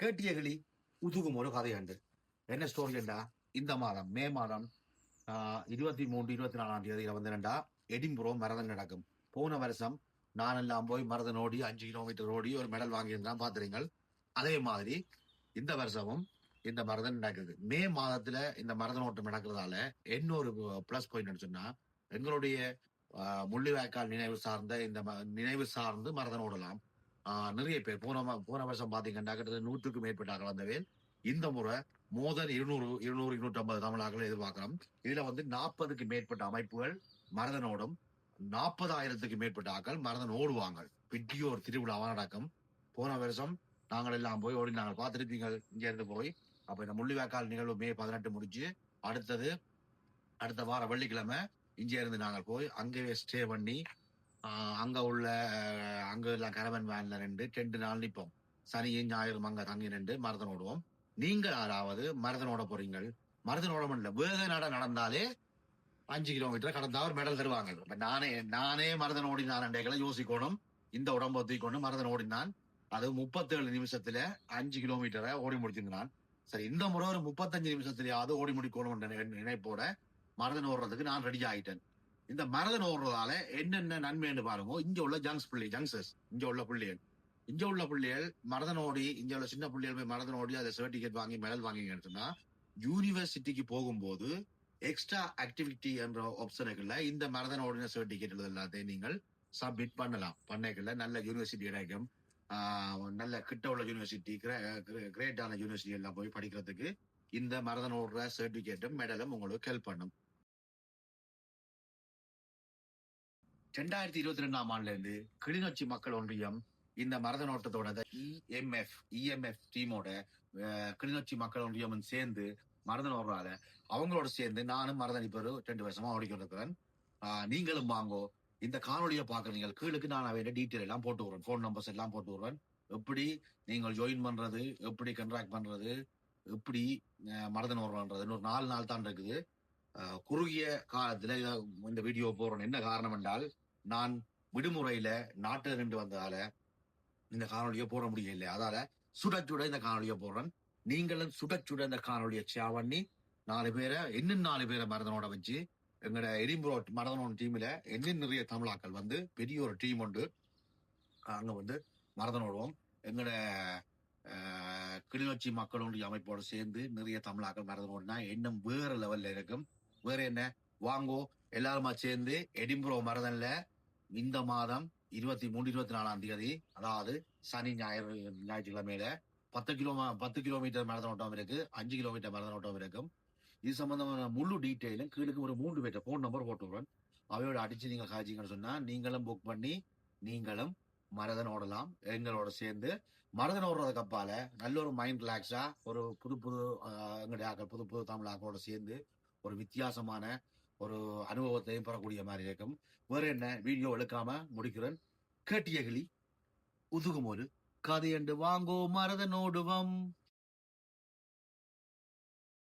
கேட்டியகளி உதுகும் ஒரு கதையுண்டு. என்ன ஸ்டோரி என்றா, இந்த மாதம் மே மாதம் 23, 24 தேதியில வந்து என்னண்டா எடின்புரோ மரதன் நடக்கும். போன வருஷம் நானெல்லாம் போய் மரதன் ஓடி 5 கிலோமீட்டர் ஓடி ஒரு மெடல் வாங்கியிருந்தான் பாத்துறீங்கள். அதே மாதிரி இந்த வருஷமும் இந்த மரதன் நடக்குது. மே மாதத்துல இந்த மரதன் ஓட்டம் நடக்கிறதால இன்னொரு பிளஸ் பாயிண்ட் சொன்னா, எங்களுடைய முள்ளிவாய்க்கால் நினைவு சார்ந்த இந்த நினைவு சார்ந்து மரதன் ஓடலாம். நிறைய பேர் போன வருஷம் பாத்தீங்கன்னா கிட்டத்தட்ட 100க்கும் மேற்பட்டார்கள் வந்தவே. இந்த முறை மோதல் 200, 250 தமிழாக்களை எதிர்பார்க்கலாம். இதுல வந்து 40க்கு மேற்பட்ட அமைப்புகள் மரதனோடும் 40,000க்கு மேற்பட்ட ஆக்கள் மரதன் ஓடுவாங்க. பெரிய ஒரு திருவிழாவா நடக்கும். போன வருஷம் நாங்கள் எல்லாம் போய் ஓடி நாங்கள் பார்த்திருப்பீங்க இங்க இருந்து போய். அப்ப இந்த முள்ளிவாய்க்கால் நிகழ்வு மே 18 முடிஞ்சு அடுத்த வார வெள்ளிக்கிழமை இங்க இருந்து நாங்கள் போய் அங்கேயே ஸ்டே பண்ணி அங்க உள்ள அங்க எல்லாம் கரவன் வேன்ல 2 நாள் நிற்போம். சனியும் ஞாயிறும் அங்க தங்கி நின்று மரதன் ஓடுவோம். நீங்கள் யாராவது மரதன் ஓட போறீங்கள், மரதன் ஓட முடியல வேக நட நடந்தாலே 5 கிலோமீட்டர் கடந்தா ஒரு மெடல் தருவாங்க. இப்ப நானே மரதன் ஓடினான் யோசிக்கணும். இந்த உடம்பை தூக்கொண்டு மரதன் ஓடினான். அது 37 நிமிஷத்துல 5 கிலோமீட்டரை ஓடி முடிச்சிருந்தான். சரி, இந்த முறை ஒரு 35 நிமிஷத்துலயாவது ஓடி முடிக்கணும் நினைப்போட மரதன் ஓடுறதுக்கு நான் ரெடி ஆயிட்டேன். இந்த மரதன் ஓடுறதால என்னென்ன நன்மைன்னு பாருங்க. இங்க உள்ள ஜங்ஸஸ் இங்க உள்ள பிள்ளைகள் மரதன் ஓடி, இங்க உள்ள சின்ன பிள்ளைகள் போய் மரதன் ஓடி அதை சர்டிபிகேட் வாங்கி மெடல் வாங்கிங்கன்னு சொன்னா, யூனிவர்சிட்டிக்கு போகும்போது எக்ஸ்ட்ரா ஆக்டிவிட்டி என்ற ஆப்ஷனுக்குள்ள இந்த மரதன் ஓடின சர்டிபிகேட் எல்லாத்தையும் நீங்கள் சப்மிட் பண்ணலாம். பண்ணைக்குள்ள நல்ல யூனிவர்சிட்டி கிடைக்கும். நல்ல கிட்ட உள்ள யூனிவர்சிட்டி, கிரேட்டான யூனிவர்சிட்டி எல்லாம் போய் படிக்கிறதுக்கு இந்த மரதன் ஓடுற சர்டிபிகேட்டும் மெடலும் உங்களுக்கு ஹெல்ப் பண்ணும். 2022ஆம் ஆண்டுல இருந்து கிளிநொச்சி மக்கள் ஒன்றியம் இந்த மரதன் ஓட்டத்தோட இஎம்எஃப் டீமோட கிளிநொச்சி மக்கள் ஒன்றியம் சேர்ந்து மரதன் ஓடுறால அவங்களோட சேர்ந்து நானும் மரதன் இப்ப 2 வருஷமா ஓடிக்கொண்டிருக்கிறேன். நீங்களும் வாங்கோ. இந்த காணொலியை பார்க்க நீங்கள் கீழுக்கு நான் அவையோட டீட்டெயில் எல்லாம் போட்டு விடுறேன், போன் நம்பர்ஸ் எல்லாம் போட்டு விடுறேன். எப்படி நீங்கள் ஜாயின் பண்றது, எப்படி கண்ட்ராக்ட் பண்றது, எப்படி மரதன் ஓடுறது, ஒரு 4 நாள் தான் இருக்குது. குறுகிய காலத்துல இந்த வீடியோ போடுறேன். என்ன காரணம் என்றால், நான் விடுமுறையில நாட்டில் நின்று வந்ததால இந்த காணொலியை போட முடியல. அதால சுடச்சுட இந்த காணொலியை போடுறேன். நீங்களும் சுடச்சுட இந்த காணொலியை ஷேர் பண்ணி 4 பேரை மரதனோட வச்சு எங்களோட எடின்புரோ மரதனோட டீம்ல இன்னும் நிறைய தமிழாக்கள் வந்து பெரிய ஒரு டீம் உண்டு. அங்க வந்து மரதனோடுவோம். எங்களோட கிளிநொச்சி மக்களுடைய அமைப்போடு சேர்ந்து நிறைய தமிழாக்கள் மரதனோடுனா இன்னும் வேற லெவல்ல இருக்கும். வேற என்ன, வாங்கோ எல்லாருமா சேர்ந்து எடின்புரோ மரதன்ல இந்த மாதம் 23, 24ஆம் தேதி, அதாவது சனி ஞாயிற்றுக்கிழமையில 10 கிலோமீட்டர் மரதன் ஓட்டம் இருக்கு, 5 கிலோமீட்டர் மரதன் ஓட்டம் இருக்கும். இது சம்பந்தமான முழு டீட்டெயிலும் கீழுக்கு ஒரு 3 பேர்ட்ட போன் நம்பர் போட்டுவிடுவேன். அவையோட அடிச்சு நீங்க காய்ச்சிங்கன்னு சொன்னா நீங்களும் புக் பண்ணி நீங்களும் மரதன் ஓடலாம். எங்களோட சேர்ந்து மரதன் ஓடுறதுக்கு அப்பால நல்ல ஒரு மைண்ட் ரிலாக்ஸா ஒரு புது எங்களுடைய புது தமிழாக்களோட சேர்ந்து ஒரு வித்தியாசமான ஒரு அனுபவத்தையும் பெறக்கூடிய மாதிரி இருக்கும். வேற என்ன, வீடியோ எடுக்காம முடிக்கிறேன். கேட்டியகளி உதுகும் ஒரு கதையண்டு வாங்கோ மரதனோடுவம்.